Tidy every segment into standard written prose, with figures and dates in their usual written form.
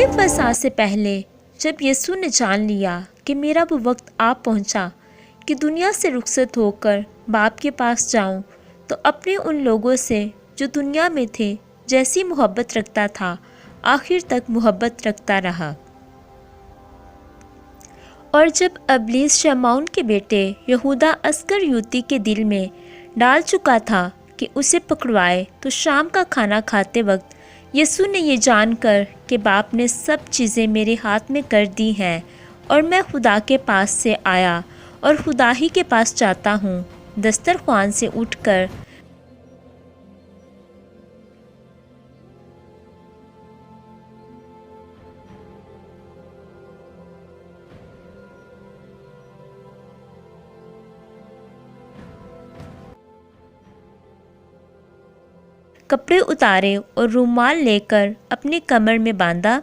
कई फसा से पहले जब यीशु ने जान लिया कि मेरा वो वक्त आ पहुंचा कि दुनिया से रुखसत होकर बाप के पास जाऊं, तो अपने उन लोगों से जो दुनिया में थे जैसी मोहब्बत रखता था, आखिर तक मोहब्बत रखता रहा। और जब इब्लीस शमौन के बेटे यहूदा अस्करियोती के दिल में डाल चुका था कि उसे पकड़वाए, तो शाम का खाना खाते वक्त यीशु ने ये जानकर कि बाप ने सब चीज़ें मेरे हाथ में कर दी हैं और मैं खुदा के पास से आया और खुदा ही के पास जाता हूँ, दस्तरख्वान से उठकर कपड़े उतारे और रुमाल लेकर अपनी कमर में बांधा।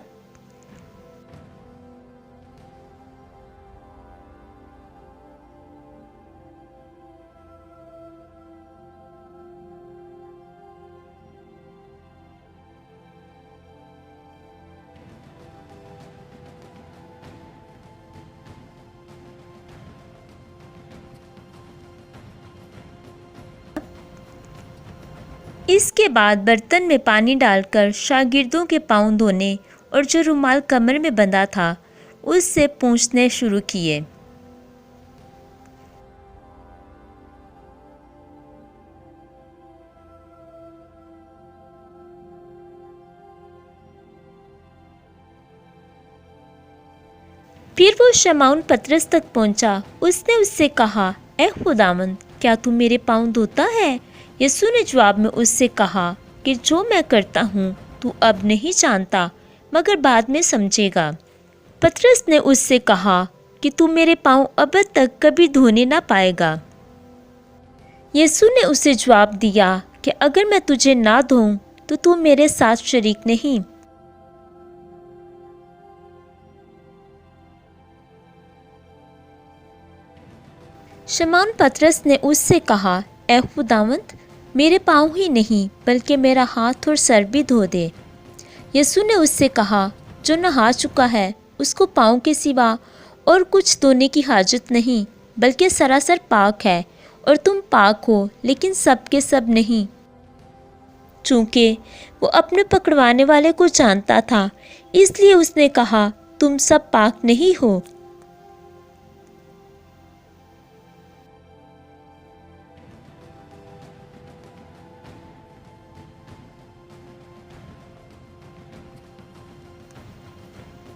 इसके बाद बर्तन में पानी डालकर शागिर्दों के पाँव धोने और जो रुमाल कमर में बंधा था उससे पूंछने शुरू किए। फिर वो शमौन पतरस तक पहुंचा। उसने उससे कहा, ए खुदावंद, क्या तू मेरे पाँव धोता है? यीशु ने जवाब में उससे कहा कि जो मैं करता हूँ तू अब नहीं जानता, मगर बाद में समझेगा। पतरस ने उससे कहा कि तू मेरे पाँव अब तक कभी धोने ना पाएगा। यीशु ने उसे जवाब दिया कि अगर मैं तुझे ना धोऊं तो तू मेरे साथ शरीक नहीं। शमौन पतरस ने उससे कहा, ए खुदावंद, मेरे पाँव ही नहीं बल्कि मेरा हाथ और सर भी धो दे। यीशु ने उससे कहा, जो नहा चुका है उसको पाँव के सिवा और कुछ धोने की हाजत नहीं, बल्कि सरासर पाक है। और तुम पाक हो, लेकिन सब के सब नहीं। चूँकि वो अपने पकड़वाने वाले को जानता था, इसलिए उसने कहा, तुम सब पाक नहीं हो।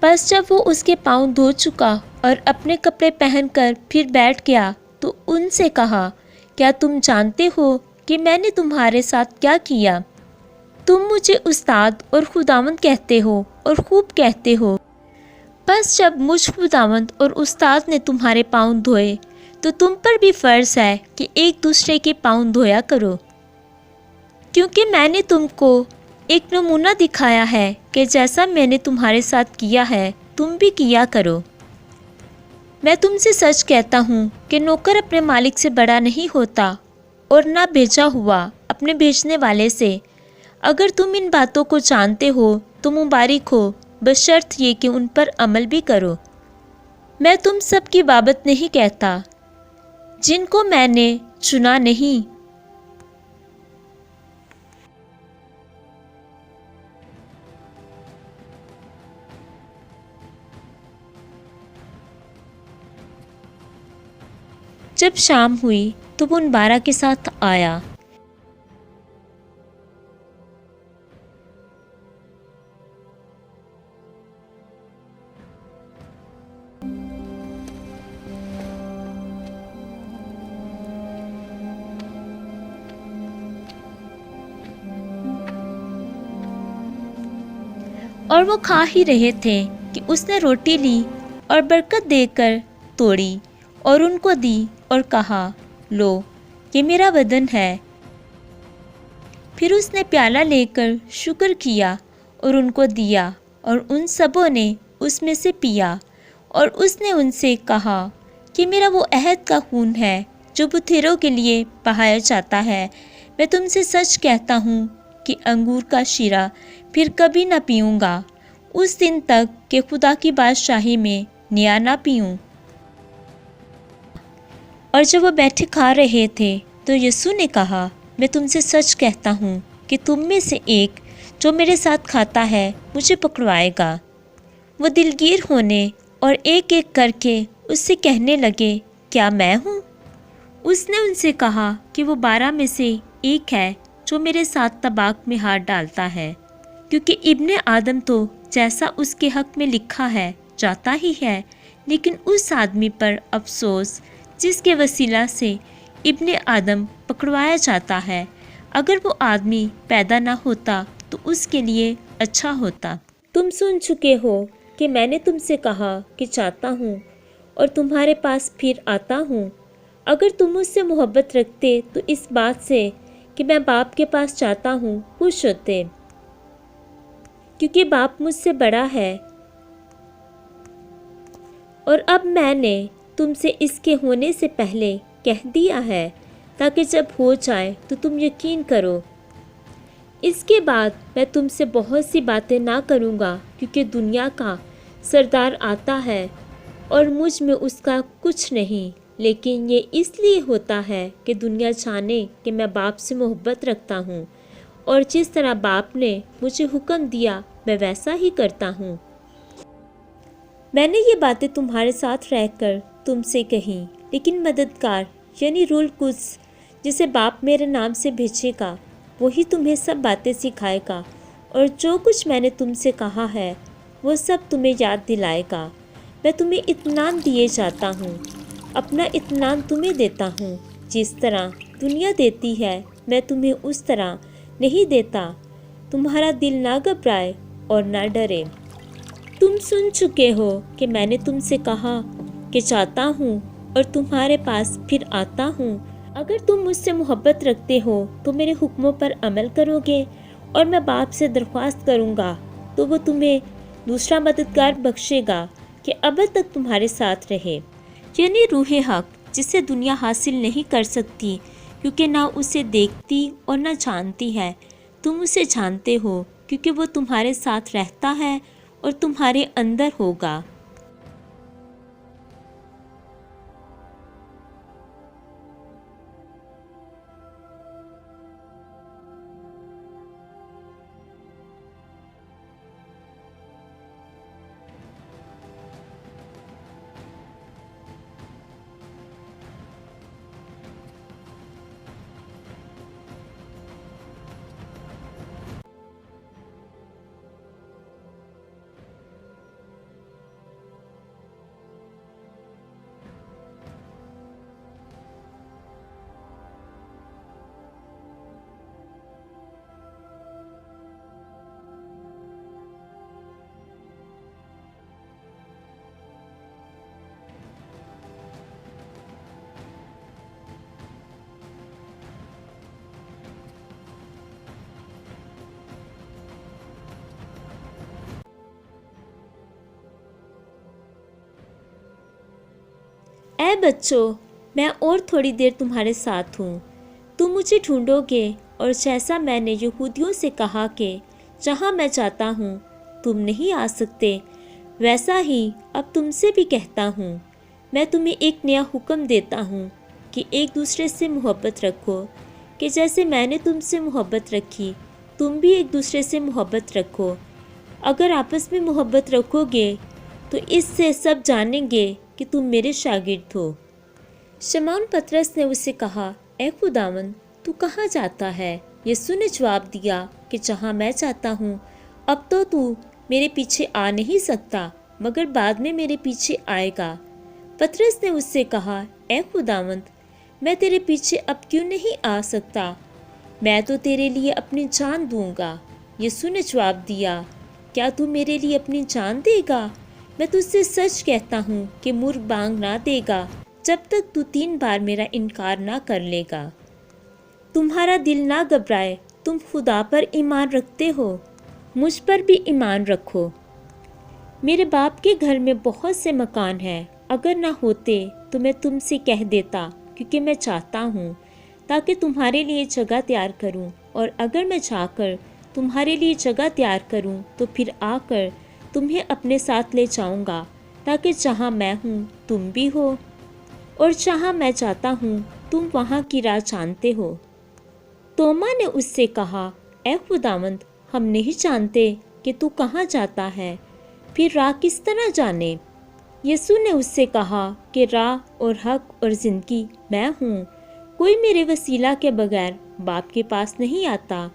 बस जब वो उसके पाँव धो चुका और अपने कपड़े पहनकर फिर बैठ गया, तो उनसे कहा, क्या तुम जानते हो कि मैंने तुम्हारे साथ क्या किया? तुम मुझे उस्ताद और खुदावंद कहते हो और खूब कहते हो। बस जब मुझ खुदावंद और उस्ताद ने तुम्हारे पाँव धोए, तो तुम पर भी फ़र्ज़ है कि एक दूसरे के पाँव धोया करो। क्योंकि मैंने तुमको एक नमूना दिखाया है कि जैसा मैंने तुम्हारे साथ किया है तुम भी किया करो। मैं तुमसे सच कहता हूँ कि नौकर अपने मालिक से बड़ा नहीं होता, और ना भेजा हुआ अपने भेजने वाले से। अगर तुम इन बातों को जानते हो तो मुबारक हो, बशर्त ये कि उन पर अमल भी करो। मैं तुम सब की बाबत नहीं कहता, जिनको मैंने चुना नहीं। जब शाम हुई तो वो उन 12 के साथ आया। और वो खा ही रहे थे कि उसने रोटी ली और बरकत देकर तोड़ी और उनको दी और कहा, लो, ये मेरा बदन है। फिर उसने प्याला लेकर शुक्र किया और उनको दिया, और उन सबों ने उसमें से पिया। और उसने उनसे कहा कि मेरा वो अहद का खून है जो बुथेरों के लिए बहाया जाता है। मैं तुमसे सच कहता हूँ कि अंगूर का शीरा फिर कभी न पीऊँगा उस दिन तक कि खुदा की बादशाही में नया ना पीऊं। और जब वो बैठे खा रहे थे तो यीशु ने कहा, मैं तुमसे सच कहता हूँ कि तुम में से एक जो मेरे साथ खाता है मुझे पकड़वाएगा। वो दिलगीर होने और एक एक करके उससे कहने लगे, क्या मैं हूँ? उसने उनसे कहा कि वो 12 में से एक है जो मेरे साथ तबाक में हाथ डालता है, क्योंकि इब्ने आदम तो जैसा उसके हक में लिखा है जाता ही है, लेकिन उस आदमी पर अफसोस जिसके वसीला से इब्ने आदम पकड़वाया जाता है। अगर वो आदमी पैदा ना होता तो उसके लिए अच्छा होता। तुम सुन चुके हो कि मैंने तुमसे कहा कि चाहता हूँ और तुम्हारे पास फिर आता हूँ। अगर तुम मुझसे मोहब्बत रखते तो इस बात से कि मैं बाप के पास चाहता हूँ खुश होते, क्योंकि बाप मुझसे बड़ा है। और अब मैंने तुमसे इसके होने से पहले कह दिया है, ताकि जब हो जाए तो तुम यकीन करो। इसके बाद मैं तुमसे बहुत सी बातें ना करूँगा, क्योंकि दुनिया का सरदार आता है और मुझ में उसका कुछ नहीं, लेकिन ये इसलिए होता है कि दुनिया जाने कि मैं बाप से मोहब्बत रखता हूँ, और जिस तरह बाप ने मुझे हुक्म दिया मैं वैसा ही करता हूँ। मैंने ये बातें तुम्हारे साथ रहकर तुमसे कही, लेकिन मददगार यानी रूल कुद्स जिसे बाप मेरे नाम से भेजेगा वही तुम्हें सब बातें सिखाएगा और जो कुछ मैंने तुमसे कहा है वो सब तुम्हें याद दिलाएगा। मैं तुम्हें इत्मीनान दिए जाता हूँ, अपना इत्मीनान तुम्हें देता हूँ। जिस तरह दुनिया देती है मैं तुम्हें उस तरह नहीं देता। तुम्हारा दिल ना घबराए और ना डरे। तुम सुन चुके हो कि मैंने तुमसे कहा कि चाहता हूँ और तुम्हारे पास फिर आता हूँ। अगर तुम मुझसे मोहब्बत रखते हो तो मेरे हुक्मों पर अमल करोगे, और मैं बाप से दरख्वास्त करूँगा तो वो तुम्हें दूसरा मददगार बख्शेगा कि अब तक तुम्हारे साथ रहे, यानी रूहे हक, जिसे दुनिया हासिल नहीं कर सकती क्योंकि ना उसे देखती और ना जानती है। तुम उसे जानते हो क्योंकि वो तुम्हारे साथ रहता है और तुम्हारे अंदर होगा। ऐ बच्चों, मैं और थोड़ी देर तुम्हारे साथ हूँ। तुम मुझे ढूंढोगे, और जैसा मैंने यहूदियों से कहा कि जहाँ मैं जाता हूँ तुम नहीं आ सकते, वैसा ही अब तुमसे भी कहता हूँ। मैं तुम्हें एक नया हुक्म देता हूँ कि एक दूसरे से मोहब्बत रखो, कि जैसे मैंने तुमसे मोहब्बत रखी तुम भी एक दूसरे से मोहब्बत रखो। अगर आपस में मोहब्बत रखोगे तो इससे सब जानेंगे कि तुम मेरे शागिर्द हो। शमौन पतरस ने उससे कहा, ए खुदावंद, तू कहाँ जाता है? यीशु ने जवाब दिया कि जहाँ मैं जाता हूँ। अब तो तू मेरे पीछे आ नहीं सकता, मगर बाद में मेरे पीछे आएगा। पतरस ने उससे कहा, ए खुदावंद, मैं तेरे पीछे अब क्यों नहीं आ सकता? मैं तो तेरे लिए अपनी जान दूंगा। यीशु ने जवाब दिया, क्या तू मेरे लिए अपनी जान देगा? मैं तुझसे सच कहता हूँ कि मुर्ग बांग ना देगा जब तक तू 3 बार मेरा इनकार ना कर लेगा। तुम्हारा दिल ना घबराए, तुम खुदा पर ईमान रखते हो, मुझ पर भी ईमान रखो। मेरे बाप के घर में बहुत से मकान हैं, अगर ना होते तो मैं तुमसे कह देता, क्योंकि मैं चाहता हूँ ताकि तुम्हारे लिए जगह तैयार करूँ, और अगर मैं जाकर तुम्हारे लिए जगह तैयार करूँ तो फिर आकर तुम्हें अपने साथ ले जाऊंगा, ताकि जहाँ मैं हूँ तुम भी हो, और जहाँ मैं जाता हूँ तुम वहाँ की राह जानते हो। तोमा ने उससे कहा, ए खुदावंद, हम नहीं जानते कि तू कहाँ जाता है, फिर राह किस तरह जाने? यीशु ने उससे कहा कि राह और हक और जिंदगी मैं हूँ। कोई मेरे वसीला के बगैर बाप के पास नहीं आता।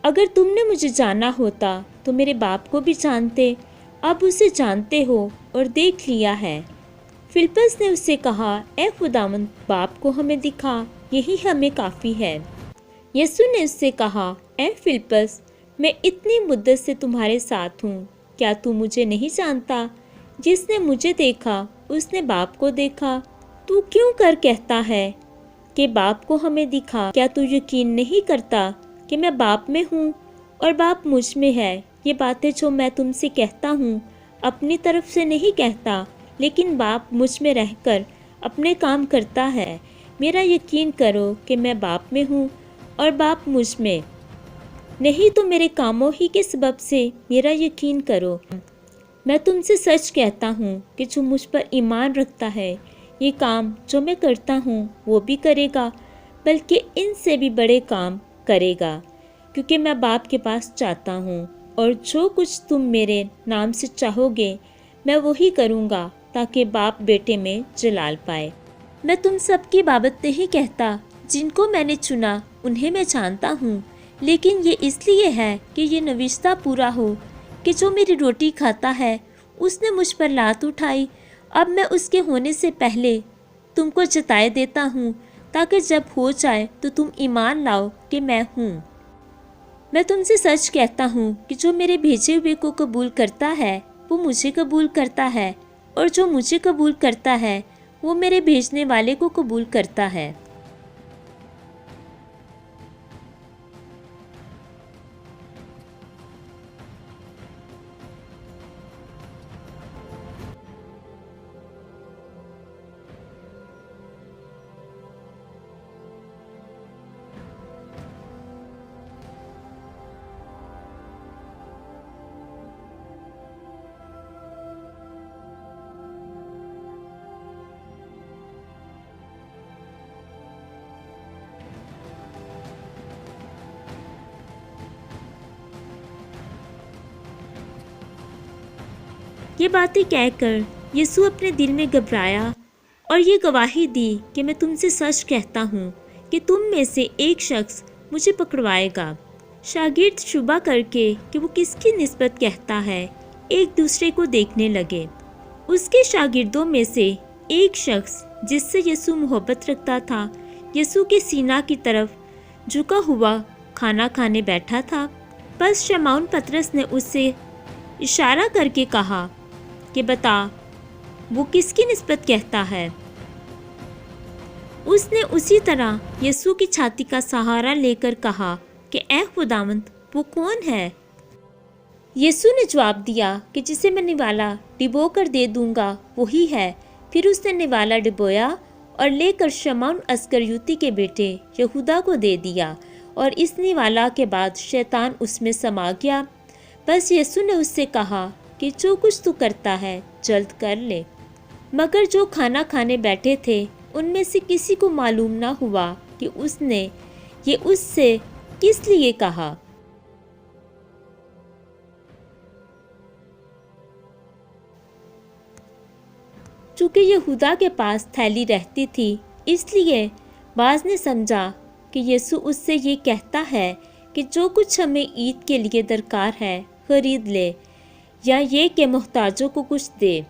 अगर तुमने मुझे जाना होता तो मेरे बाप को भी जानते, अब उसे जानते हो और देख लिया है। फिलिप्पस ने उससे कहा, ए खुदावंद, बाप को हमें दिखा, यही हमें काफ़ी है। यीशु ने उससे कहा, ए फिलिप्पस, मैं इतनी मुद्दत से तुम्हारे साथ हूँ, क्या तू मुझे नहीं जानता? जिसने मुझे देखा उसने बाप को देखा। तू क्यों कर कहता है कि बाप को हमें दिखा? क्या तू यकीन नहीं करता कि मैं बाप में हूँ और बाप मुझ में है? ये बातें जो मैं तुमसे कहता हूँ अपनी तरफ से नहीं कहता, लेकिन बाप मुझ में रहकर अपने काम करता है। मेरा यकीन करो कि मैं बाप में हूँ और बाप मुझ में, नहीं तो मेरे कामों ही के सबब से मेरा यकीन करो। मैं तुमसे सच कहता हूँ कि जो मुझ पर ईमान रखता है, ये काम जो मैं करता हूँ वो भी करेगा, बल्कि इनसे भी बड़े काम करेगा, क्योंकि मैं बाप के पास जाता हूँ। और जो कुछ तुम मेरे नाम से चाहोगे मैं वही करूँगा, ताकि बाप बेटे में जलाल पाए। मैं तुम सबकी बाबत नहीं कहता, जिनको मैंने चुना उन्हें मैं जानता हूँ, लेकिन ये इसलिए है कि ये नविश्ता पूरा हो कि जो मेरी रोटी खाता है उसने मुझ पर लात उठाई। अब मैं उसके होने से पहले तुमको जताए देता हूँ, ताकि जब हो जाए तो तुम ईमान लाओ कि मैं हूँ। मैं तुमसे सच कहता हूँ कि जो मेरे भेजे हुए को कबूल करता है वो मुझे कबूल करता है, और जो मुझे कबूल करता है वो मेरे भेजने वाले को कबूल करता है। ये बातें कहकर यीशु अपने दिल में घबराया और ये गवाही दी कि मैं तुमसे सच कहता हूँ कि तुम में से एक शख्स मुझे पकड़वाएगा। शागिर्द शुबा करके कि वो किसकी निस्बत कहता है, एक दूसरे को देखने लगे। उसके शागिर्दों में से एक शख्स जिससे यीशु मोहब्बत रखता था, यीशु के सीना की तरफ झुका हुआ खाना खाने बैठा था। बस शमौन पतरस ने उससे इशारा करके कहा कि बता, वो किसकी निस्बत कहता है। उसने उसी तरह यीशु की छाती का सहारा लेकर कहा कि ए खुदावंद, वो कौन है? यीशु ने जवाब दिया कि जिसे मैं निवाला डिबो कर दे दूंगा वही है। फिर उसने निवाला डिबोया और लेकर शमौन अस्करियोती के बेटे यहूदा को दे दिया, और इस निवाला के बाद शैतान उसमें समा गया। बस यीशु ने उससे कहा कि जो कुछ तू करता है जल्द कर ले। मगर जो खाना खाने बैठे थे उनमें से किसी को मालूम ना हुआ कि उसने ये उससे किस लिए कहा। चूँकि यहूदा के पास थैली रहती थी, इसलिए बाज ने समझा कि यीशु उससे ये कहता है कि जो कुछ हमें ईद के लिए दरकार है खरीद ले, या ये कि मोहताजों को कुछ दे।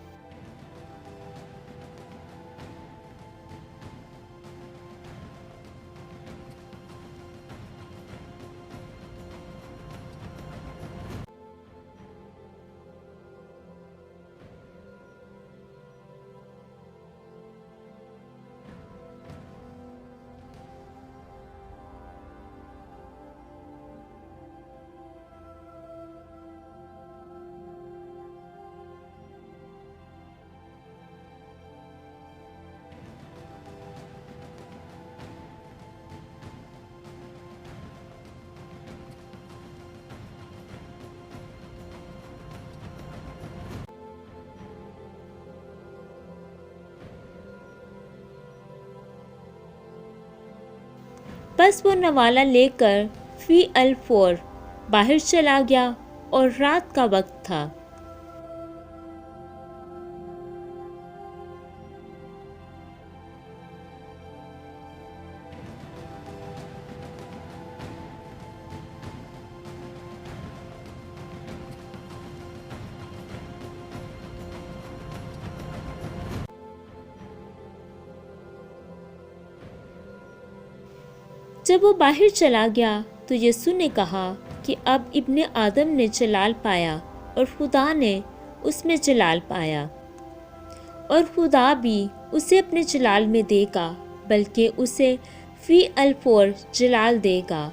बस वो नवाला लेकर फी अल फोर बाहर चला गया और रात का वक्त था। जब वो बाहर चला गया तो यीशु ने कहा कि अब इब्ने आदम ने जलाल पाया और खुदा ने उसमें जलाल पाया, और खुदा भी उसे अपने जलाल में देगा, बल्कि उसे फी अल फोर जलाल देगा।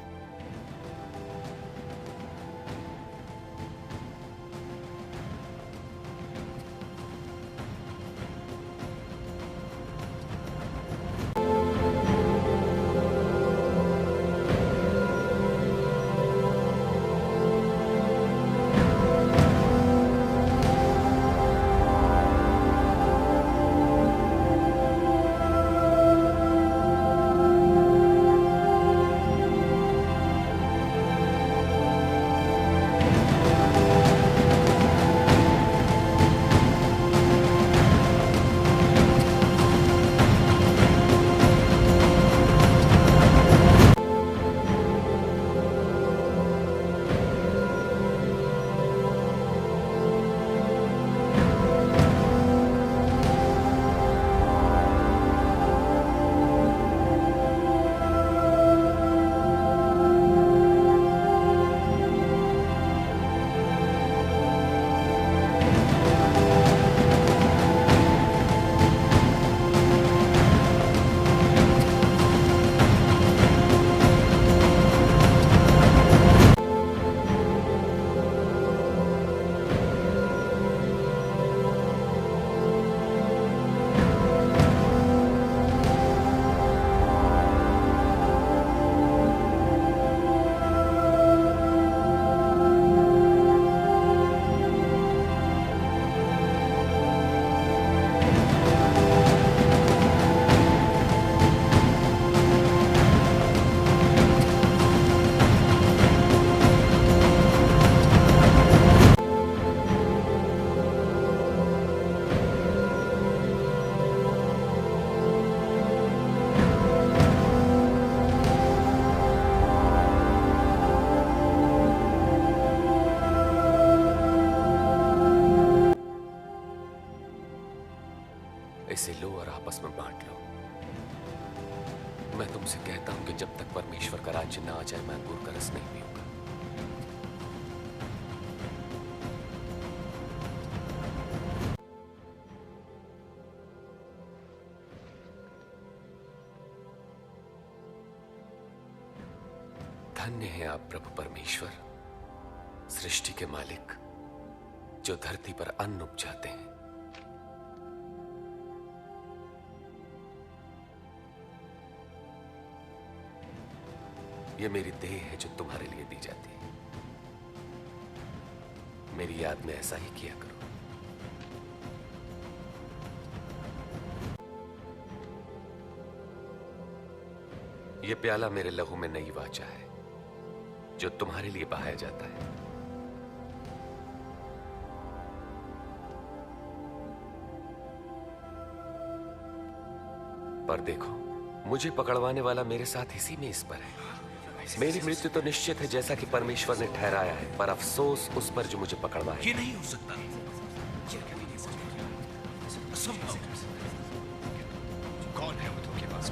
इसे लो और आपस में बांट लो। मैं तुमसे कहता हूं कि जब तक परमेश्वर का राज्य ना आ जाए मैं अंगूर का रस नहीं पीऊंगा। धन्य है आप प्रभु परमेश्वर, सृष्टि के मालिक, जो धरती पर अन्न उपजाते हैं। ये मेरी देह है जो तुम्हारे लिए दी जाती है। मेरी याद में ऐसा ही किया करो। ये प्याला मेरे लहू में नई वाचा है जो तुम्हारे लिए बहाया जाता है। पर देखो, मुझे पकड़वाने वाला मेरे साथ इसी में इस पर है। मेरी मृत्यु तो निश्चित है जैसा कि परमेश्वर ने ठहराया है, पर अफसोस उस पर जो मुझे पकड़वाए। ये नहीं हो सकता। असंभव। कौन है वो धोखेबाज?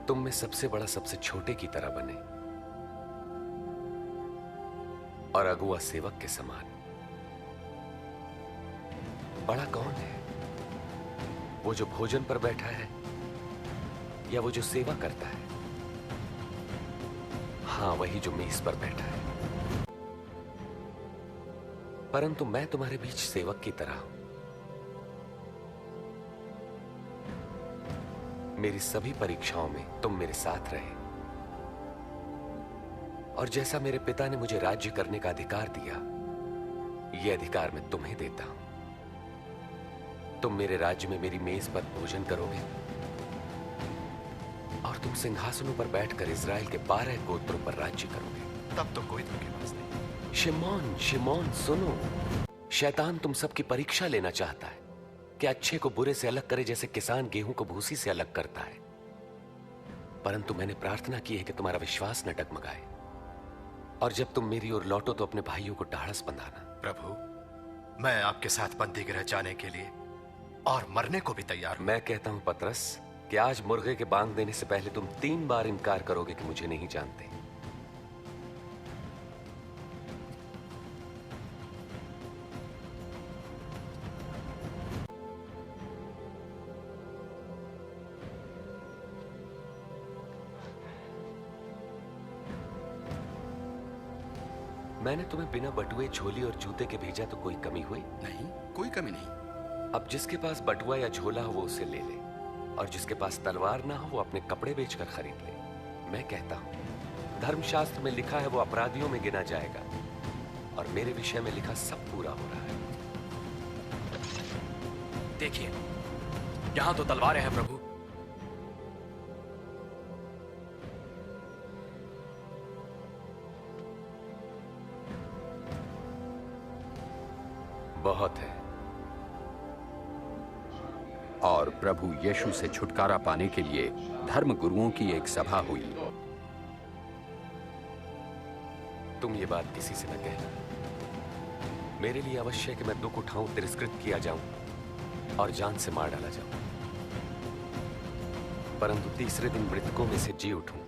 तुम में सबसे बड़ा सबसे छोटे की तरह बने और अगुआ सेवक के समान। बड़ा कौन है, वो जो भोजन पर बैठा है या वो जो सेवा करता है? हां, वही जो मेज पर बैठा है। परंतु मैं तुम्हारे बीच सेवक की तरह हूं। मेरी सभी परीक्षाओं में तुम मेरे साथ रहे और जैसा मेरे पिता ने मुझे राज्य करने का अधिकार दिया, यह अधिकार मैं तुम्हें देता हूं। तुम मेरे राज्य में मेरी मेज पर भोजन करोगे और तुम सिंहासनों पर बैठकर इज़राइल के 12 गोत्रों पर राज्य करोगे। तब तो कोई धोखेबाज नहीं। शिमोन, शिमोन सुनो, शैतान तुम सबकी परीक्षा लेना चाहता है कि अच्छे को बुरे से अलग करे, जैसे किसान गेहूं को भूसी से अलग करता है। परंतु मैंने प्रार्थना की है कि तुम्हारा विश्वास न डगमगाए, और जब तुम मेरी ओर लौटो तो अपने भाइयों को ढाढ़स बंधाना। प्रभु, मैं आपके साथ बंदी गृह जाने के लिए और मरने को भी तैयार हूं। मैं कहता हूं पतरस कि आज मुर्गे के बांग देने से पहले तुम 3 बार इनकार करोगे कि मुझे नहीं जानते। मैंने तुम्हें बिना बटुए, झोली और जूते के भेजा तो कोई कमी हुई? नहीं, कोई कमी नहीं। अब जिसके पास बटुआ या झोला हो वो उसे ले ले, और जिसके पास तलवार ना हो वो अपने कपड़े बेचकर खरीद ले। मैं कहता हूं धर्मशास्त्र में लिखा है वो अपराधियों में गिना जाएगा, और मेरे विषय में लिखा सब पूरा हो रहा है। देखिए, यहां तो तलवारें हैं प्रभु। बहुत है। और प्रभु यीशु से छुटकारा पाने के लिए धर्म गुरुओं की एक सभा हुई। तुम ये बात किसी से न कहना। मेरे लिए अवश्य है कि मैं दुख उठाऊं, तिरस्कृत किया जाऊं और जान से मार डाला जाऊं, परंतु तीसरे दिन मृतकों में से जी उठूं।